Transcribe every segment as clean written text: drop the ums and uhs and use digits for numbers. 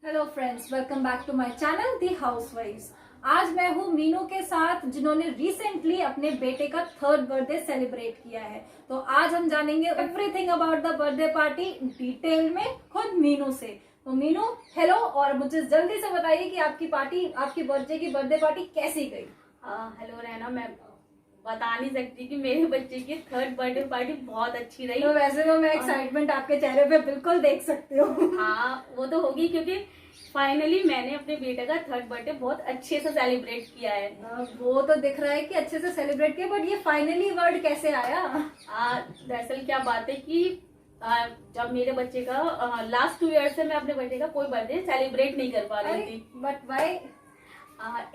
Hello friends, welcome back to my channel the हाउसवाइफ्स। आज मैं हूँ मीनू के साथ, जिन्होंने रिसेंटली अपने बेटे का 3rd बर्थडे सेलिब्रेट किया है। तो आज हम जानेंगे everything about the birthday party detail में खुद मीनू से। तो मीनू, हेलो, और मुझे जल्दी से बताइए कि आपकी पार्टी, आपकी बर्थडे पार्टी कैसी गई। हेलो रैना, मैं बता नहीं सकती कि मेरे बच्चे की 3rd बर्थडे पार्टी बहुत अच्छी रही। तो वैसे तो मैं एक्साइटमेंट आपके चेहरे पे बिल्कुल देख सकती हूँ। हाँ, वो तो होगी क्योंकि फाइनली मैंने अपने बेटे का 3rd बर्थडे बहुत अच्छे से सेलिब्रेट किया है। वो तो दिख रहा है कि अच्छे से सेलिब्रेट किया, बट ये फाइनली वर्ड कैसे आया? दरअसल क्या बात है कि जब मेरे बच्चे का लास्ट 2 ईयर से मैं अपने बच्चे का कोई बर्थडे सेलिब्रेट नहीं कर पा रही थी। But why?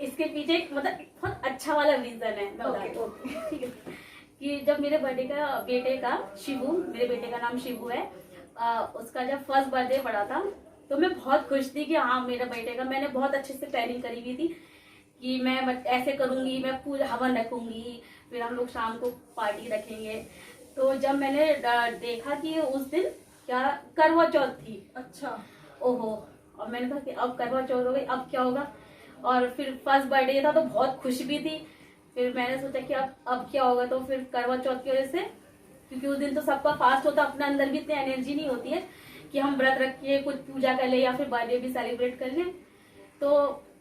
इसके पीछे मतलब एक बहुत अच्छा वाला रीजन है, मैं बताती हूँ। ठीक है, कि जब मेरे बेटे का शिबू, मेरे बेटे का नाम शिबू है, उसका जब फर्स्ट बर्थडे पड़ा था तो मैं बहुत खुश थी कि हाँ, मेरे बेटे का मैंने बहुत अच्छे से प्लानिंग करी हुई थी कि मैं ऐसे करूंगी, मैं पूरा हवन रखूंगी, फिर हम लोग शाम को पार्टी रखेंगे। तो जब मैंने देखा कि उस दिन क्या करवा चौथ थी। अच्छा। ओहो, और मैंने कहा कि अब करवा चौथ हो गई, अब क्या होगा। और फिर फर्स्ट बर्थडे था तो बहुत खुश भी थी। फिर मैंने सोचा कि अब क्या होगा, तो फिर करवा चौथ की वजह से, क्योंकि उस दिन तो सबका फास्ट होता, अपने अंदर भी इतनी एनर्जी नहीं होती है कि हम व्रत रख के कुछ पूजा कर ले या फिर बर्थडे भी सेलिब्रेट कर ले। तो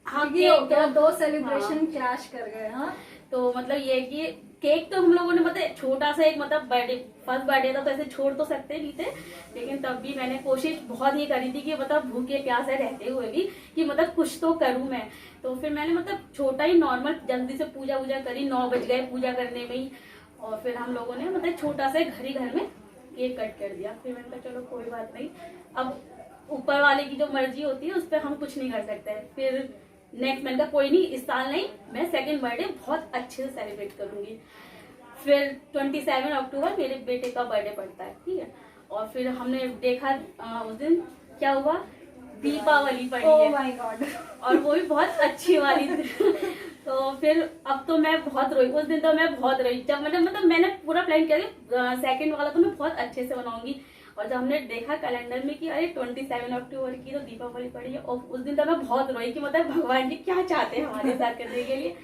हाँ, दो सेलिब्रेशन क्लैश कर गए। हाँ, तो मतलब ये कि केक तो हम लोगों ने मतलब छोटा सा एक मतलब बर्थडे, फर्स्ट बर्थडे था तो ऐसे छोड़ तो सकते नहीं थे, लेकिन तब भी मैंने कोशिश बहुत ये करी थी कि मतलब भूखे प्यासे रहते हुए भी कि मतलब कुछ तो करूं मैं। तो फिर मैंने मतलब छोटा ही नॉर्मल जल्दी से पूजा करी, 9 बज गए पूजा करने में ही। और फिर हम लोगों ने मतलब छोटा सा घर में केक कट कर दिया। फिर मैंने कहा चलो कोई बात नहीं, अब ऊपर वाले की जो मर्जी होती है उस पर हम कुछ नहीं कर सकते। फिर नेक्स्ट मैंने कहा कोई नहीं, इस साल नहीं, मैं 2nd बर्थडे बहुत अच्छे से सेलिब्रेट करूंगी। फिर 27 अक्टूबर मेरे बेटे का बर्थडे पड़ता है, ठीक है। और फिर हमने देखा उस दिन क्या हुआ, दीपावली पड़ी है। Oh my God. और वो भी बहुत अच्छी वाली थी। तो फिर अब तो मैं बहुत रोई उस दिन, तो मैं बहुत रोई जब मैंने पूरा प्लान किया 2nd वाला तो मैं बहुत अच्छे से बनाऊंगी। और जब हमने देखा कैलेंडर में कि अरे 27 अक्टूबर की तो दीपावली पड़ी है, और उस दिन तो मैं बहुत रोई कि मतलब भगवान जी क्या चाहते हैं हमारे साथ करने के लिए।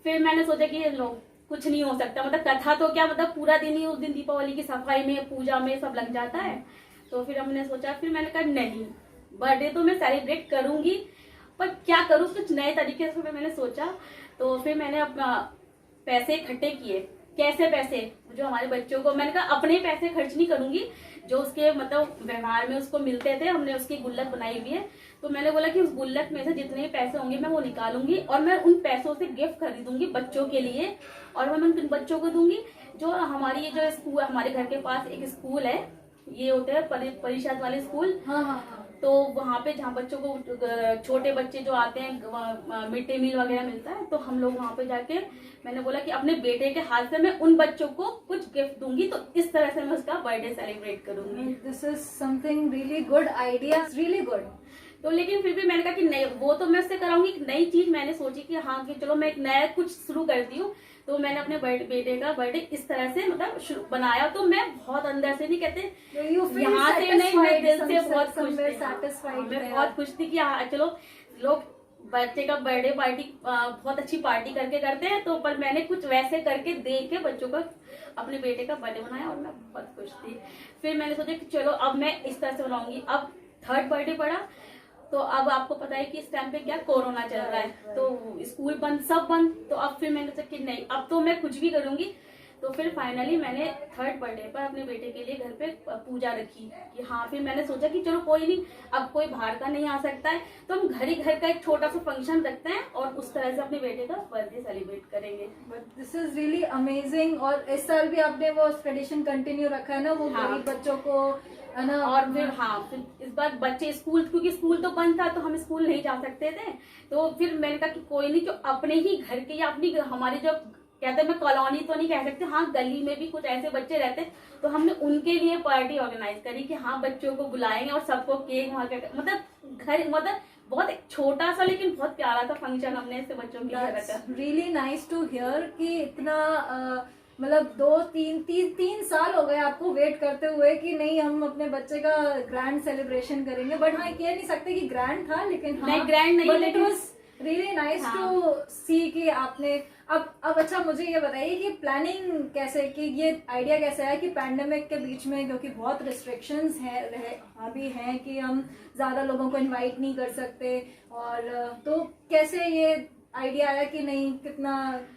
फिर मैंने सोचा कि लोग कुछ नहीं हो सकता, मतलब कथा तो क्या, मतलब पूरा दिन ही उस दिन दीपावली की सफाई में पूजा में सब लग जाता है। तो फिर हमने सोचा, फिर मैंने कहा नहीं, बर्थडे तो मैं सेलिब्रेट करूंगी, पर क्या करूं, कुछ नए तरीके से मैंने सोचा। तो फिर मैंने अपना पैसे इकट्ठे किए। कैसे पैसे, जो हमारे बच्चों को, मैंने कहा अपने पैसे खर्च नहीं करूंगी, जो उसके मतलब व्यवहार में उसको मिलते थे, हमने उसकी गुल्लक बनाई हुई है। तो मैंने बोला कि उस गुल्लक में से जितने पैसे होंगे मैं वो निकालूंगी और मैं उन पैसों से गिफ्ट खरीदूंगी बच्चों के लिए, और मैं उन बच्चों को दूंगी जो हमारी ये जो स्कूल, हमारे घर के पास एक स्कूल है, ये होते हैं परिषद वाले स्कूल। हाँ हाँ हाँ। तो वहाँ पे जहाँ बच्चों को, छोटे बच्चे जो आते हैं, मिड डे मील वगैरह मिलता है, तो हम लोग वहाँ पे जाके, मैंने बोला कि अपने बेटे के हाथ से मैं उन बच्चों को कुछ गिफ्ट दूंगी, तो इस तरह से मैं उसका बर्थडे सेलिब्रेट करूंगी। This is something really good idea, really good. तो लेकिन फिर भी मैंने कहा कि नहीं, वो तो मैं उससे कराऊंगी, एक नई चीज मैंने सोची कि हाँ कि चलो मैं एक नया कुछ शुरू करती हूँ। तो मैंने अपने बेटे का बर्थडे इस तरह से मतलब बनाया। तो मैं बहुत अंदर से नहीं कहते यहाँ से नहीं, मैं दिल से बहुत खुश थी। मैं बहुत खुश थी कि हाँ चलो, लोग बच्चे का बर्थडे पार्टी बहुत अच्छी पार्टी करके करते हैं, तो पर मैंने कुछ वैसे करके देख के बच्चों का, अपने बेटे का बर्थडे बनाया और मैं बहुत खुश थी। फिर मैंने सोचा कि चलो अब मैं इस तरह से बनाऊंगी। अब 3rd बर्थडे पड़ा, तो अब आपको पता है कि इस टाइम पे क्या कोरोना चल रहा है, तो स्कूल बंद, सब बंद। तो अब फिर मैंने सोचा कि नहीं, अब तो मैं कुछ भी करूंगी। तो फिर फाइनली मैंने 3rd बर्थडे पर अपने बेटे के लिए घर पे पूजा रखी कि हाँ, फिर मैंने सोचा कि चलो कोई नहीं, अब कोई बाहर का नहीं आ सकता है, तो हम घर ही घर का एक छोटा सा फंक्शन रखते हैं और उस तरह से अपने बेटे का बर्थडे सेलिब्रेट करेंगे। But this is really amazing. और इस साल भी आपने वो ट्रेडिशन कंटिन्यू रखा है ना, वो हाँ। गरीब बच्चों को, है ना। और फिर हाँ, फिर इस बार बच्चे स्कूल, क्योंकि स्कूल तो बंद था तो हम स्कूल नहीं जा सकते थे, तो फिर मैंने कहा कि कोई नहीं, जो अपने ही घर के या अपनी हमारी जो कहते हैं, मैं कॉलोनी तो नहीं कह सकती, हाँ गली में भी कुछ ऐसे बच्चे रहते, तो हमने उनके लिए पार्टी ऑर्गेनाइज करी कि हाँ बच्चों को बुलाएंगे और सबको केक वहाँ मतलब घर, मतलब बहुत एक छोटा सा लेकिन बहुत प्यारा सा फंक्शन हमने इससे बच्चों के लिए रखा। रियली नाइस टू हियर कि इतना मतलब 2-3 साल हो गए आपको वेट करते हुए कि नहीं हम अपने बच्चे का ग्रैंड सेलिब्रेशन करेंगे, बट हाँ कह नहीं सकते कि ग्रैंड था, लेकिन हाँ नहीं ग्रैंड नहीं, बट इट लेकिन वाज रियली नाइस टू सी कि आपने अब अच्छा मुझे ये बताइए कि प्लानिंग कैसे, कि ये आइडिया कैसे आया कि पैंडेमिक के बीच में, क्योंकि बहुत रिस्ट्रिक्शंस है अभी हैं कि हम ज्यादा लोगों को इनवाइट नहीं कर सकते, और तो कैसे ये आइडिया आया कि नहीं,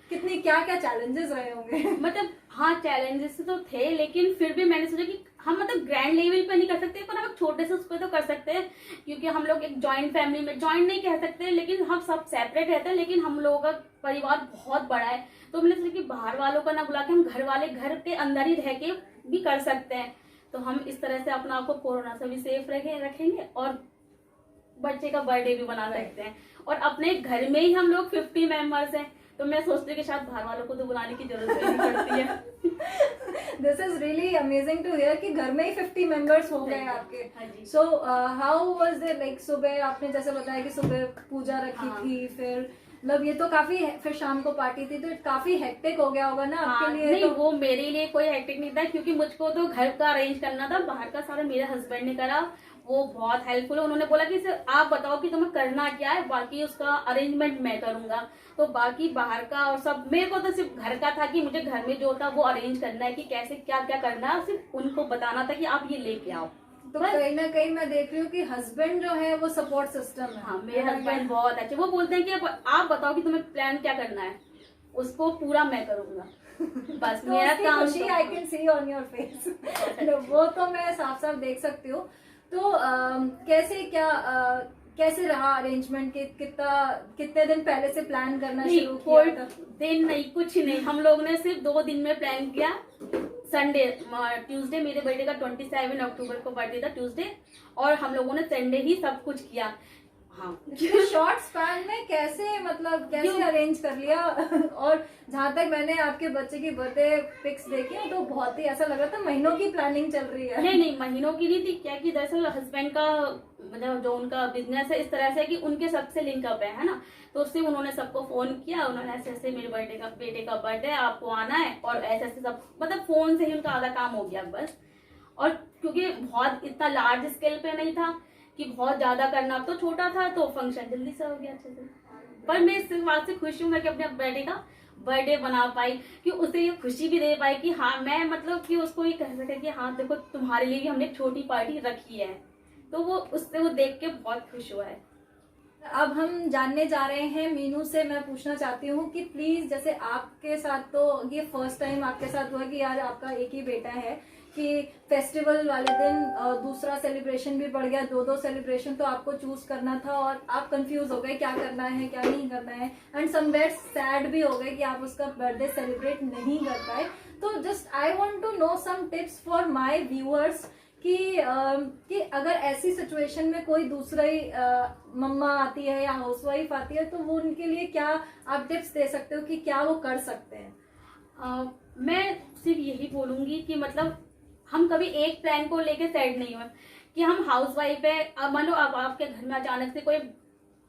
कितनी क्या क्या चैलेंजेस रहे होंगे? मतलब हाँ चैलेंजेस तो थे, लेकिन फिर भी मैंने सोचा कि हम मतलब ग्रैंड लेवल पे नहीं कर सकते, पर हम एक छोटे से उस पर तो कर सकते हैं, क्योंकि हम लोग एक जॉइंट फैमिली में, जॉइंट नहीं कह सकते लेकिन हम सब सेपरेट रहते हैं, लेकिन हम लोगों का परिवार बहुत बड़ा है। तो मैंने सोचा कि बाहर वालों का ना बुला के हम घर वाले घर के अंदर ही रह के भी कर सकते हैं। तो हम इस तरह से अपना आपको कोरोना से भी सेफ रखेंगे और बच्चे का बर्थडे भी बना सकते हैं। और अपने घर में ही हम लोग 50 मेंबर्स हैं, तो मैं सोचती हूँ कि शायद बाहर वालों को तो बुलाने की जरूरत नहीं पड़ती है। This is really amazing to hear कि घर में ही 50 मेंबर्स हो गए आपके। हाँ जी। So how was there, like सुबह आपने जैसे बताया कि सुबह पूजा रखी थी, फिर मतलब ये तो काफी फिर शाम को पार्टी थी, तो काफी हेक्टिक हो गया होगा ना आपके लिए? नहीं तो वो मेरे लिए कोई हेक्टिक नहीं था, क्योंकि मुझको तो घर का अरेंज करना था, बाहर का सारा मेरे हस्बैंड ने करा। वो बहुत हेल्पफुल है, उन्होंने बोला कि सर आप बताओ कि तुम्हें करना क्या है, बाकी उसका अरेंजमेंट मैं करूंगा। तो बाकी बाहर का और सब मेरे को तो सिर्फ घर का था कि मुझे घर में जो था वो अरेंज करना है कि कैसे क्या क्या करना है, सिर्फ उनको बताना था कि आप ये लेके आओ। तो कहीं ना कहीं मैं देख रही हूँ कि हस्बैंड जो है वो सपोर्ट सिस्टम है। हाँ मेरे हस्बैंड बहुत अच्छे, वो बोलते हैं कि आप बताओ कि तुम्हें प्लान क्या करना है, उसको पूरा मैं करूंगा। बस तो मेरा काम खुशी I can see on your face, वो तो मैं साफ साफ देख सकती हूँ। तो कैसे रहा अरेंजमेंट के, कितने दिन पहले से प्लान करना शुरू किया कोई था? दिन नहीं, कुछ नहीं, हम लोग ने सिर्फ 2 दिन में प्लान किया। संडे ट्यूसडे, मेरे बर्थडे का 27 अक्टूबर को बर्थडे था ट्यूसडे, और हम लोगों ने संडे ही सब कुछ किया। हाँ शॉर्ट स्पैन में कैसे अरेंज कर लिया? और जहां तक मैंने आपके बच्चे की बर्थडे पिक्स देखी है तो बहुत ही ऐसा लग रहा था महीनों की प्लानिंग चल रही है। नहीं महीनों की नहीं थी, क्या कि दरअसल हस्बैंड का मतलब जो उनका बिजनेस है इस तरह से कि उनके सबसे लिंकअप है ना, तो उससे उन्होंने सबको फोन किया, उन्होंने ऐसे ऐसे मेरे बेटे का बर्थडे आपको आना है, और ऐसे ऐसे सब मतलब फोन से ही उनका आधा काम हो गया बस। और क्योंकि बहुत इतना लार्ज स्केल पे नहीं था कि बहुत ज्यादा करना, तो छोटा था तो फंक्शन जल्दी से हो गया अच्छे से। पर मैं इस बात से खुश हूँ मैं कि अपने बेटे का बर्थडे बना पाई, कि उसे ये खुशी भी दे पाई कि हाँ मैं मतलब कि उसको ये कह सके कि हाँ देखो तुम्हारे लिए भी हमने एक छोटी पार्टी रखी है, तो वो उससे वो देख के बहुत खुश हुआ है। अब हम जानने जा रहे हैं मीनू से, मैं पूछना चाहती हूँ कि प्लीज, जैसे आपके साथ तो ये फर्स्ट टाइम आपके साथ हुआ कि यार आपका एक ही बेटा है, कि फेस्टिवल वाले दिन दूसरा सेलिब्रेशन भी बढ़ गया, 2 सेलिब्रेशन तो आपको चूज करना था और आप कंफ्यूज हो गए क्या करना है क्या नहीं करना है, एंड समवेयर सैड भी हो गए कि आप उसका बर्थडे सेलिब्रेट नहीं कर पाए। तो just I want to know some tips for my viewers कि अगर ऐसी सिचुएशन में कोई दूसरी मम्मा आती है या हाउसवाइफ आती है तो वो उनके लिए क्या आप टिप्स दे सकते हो कि क्या वो कर सकते हैं? मैं सिर्फ यही बोलूंगी कि मतलब हम कभी एक प्लान को लेके सेट नहीं हुए कि हम हाउसवाइफ है, अब मान लो अब आपके घर में अचानक से कोई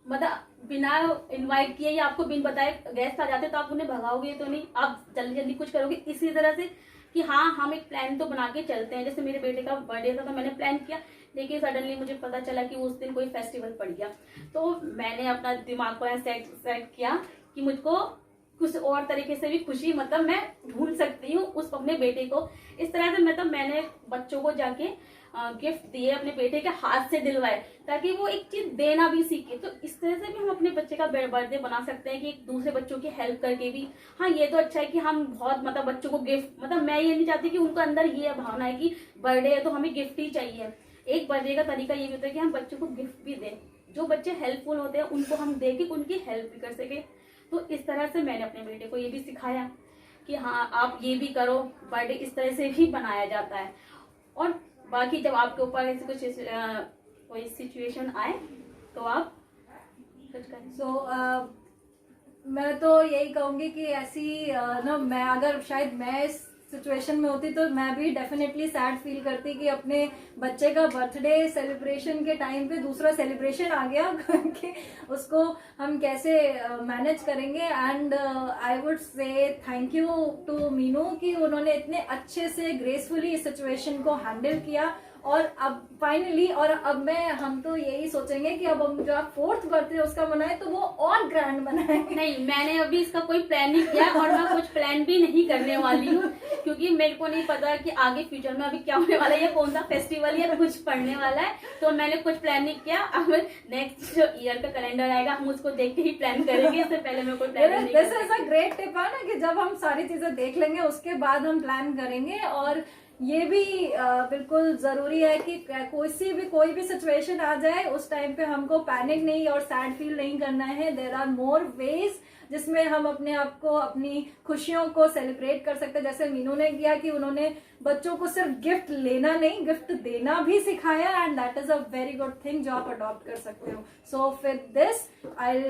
मतलब बिना इनवाइट किए या आपको बिन बताए गेस्ट आ जाते तो आप उन्हें भगाओगे तो नहीं, आप जल्दी जल्दी कुछ करोगे। इसी तरह से कि हाँ हम एक प्लान तो बना के चलते हैं। जैसे मेरे बेटे का बर्थडे था तो मैंने प्लान किया, लेकिन सडनली मुझे पता चला कि उस दिन कोई फेस्टिवल पड़ गया, तो मैंने अपना दिमाग को सेट किया कि मुझको कुछ और तरीके से भी खुशी मतलब मैं ढूंढ सकती हूँ उस अपने बेटे को। इस तरह से मतलब मैंने बच्चों को जाके गिफ्ट दिए, अपने बेटे के हाथ से दिलवाए, ताकि वो एक चीज देना भी सीखे। तो इस तरह से भी हम अपने बच्चे का बर्थडे बना सकते हैं कि एक दूसरे बच्चों की हेल्प करके भी। हाँ ये तो अच्छा है कि हम बहुत मतलब बच्चों को गिफ्ट, मतलब मैं ये नहीं चाहती कि उनको अंदर ये भावना है कि बर्थडे है तो हमें गिफ्ट ही चाहिए। एक बर्थडे का तरीका ये भी होता है कि हम बच्चों को गिफ्ट भी दें, जो बच्चे हेल्पफुल होते हैं उनको हम दे के उनकी हेल्प भी कर सके। तो इस तरह से मैंने अपने बेटे को ये भी सिखाया कि हाँ आप ये भी करो, बर्थडे इस तरह से भी बनाया जाता है। और बाकी जब आपके ऊपर ऐसे कुछ कोई सिचुएशन आए तो आप कुछ करें। मैं तो यही कहूंगी कि ऐसी ना मैं अगर शायद मैं इस सिचुएशन में होती तो मैं भी डेफिनेटली सैड फील करती कि अपने बच्चे का बर्थडे सेलिब्रेशन के टाइम पे दूसरा सेलिब्रेशन आ गया कि उसको हम कैसे मैनेज करेंगे। And I would say thank you to Meenu कि उन्होंने इतने अच्छे से ग्रेसफुली इस सिचुएशन को हैंडल किया। और अब फाइनली और अब हम तो यही सोचेंगे कि अब हम जो 4th बर्थडे उसका मनाए तो वो और ग्रैंड बनाए। नहीं, मैंने अभी इसका कोई प्लान नहीं किया और मैं कुछ प्लान भी नहीं करने वाली हूँ, क्योंकि मेरे को नहीं पता कि आगे फ्यूचर में अभी क्या होने वाला है या कौन सा फेस्टिवल या कुछ पड़ने वाला है। तो मैंने कुछ प्लान नहीं किया। अब नेक्स्ट जो ईयर का कैलेंडर आएगा हम उसको देख के ही प्लान करेंगे, इससे पहले मैं कोई प्लान नहीं this is a great tip है ना कि जब हम सारी चीजें देख लेंगे उसके बाद हम प्लान करेंगे। और ये भी बिल्कुल जरूरी है कि कोई भी सिचुएशन आ जाए उस टाइम पे हमको पैनिक नहीं और सैड फील नहीं करना है। देयर आर मोर वेज जिसमें हम अपने आप को अपनी खुशियों को सेलिब्रेट कर सकते हैं, जैसे मीनू ने किया कि उन्होंने बच्चों को सिर्फ गिफ्ट लेना नहीं गिफ्ट देना भी सिखाया। And that is a very good thing जो आप अडॉप्ट कर सकते हो। So with this I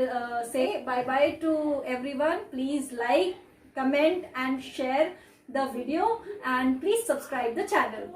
say bye bye to everyone. Please like, comment and share the video and please subscribe the channel.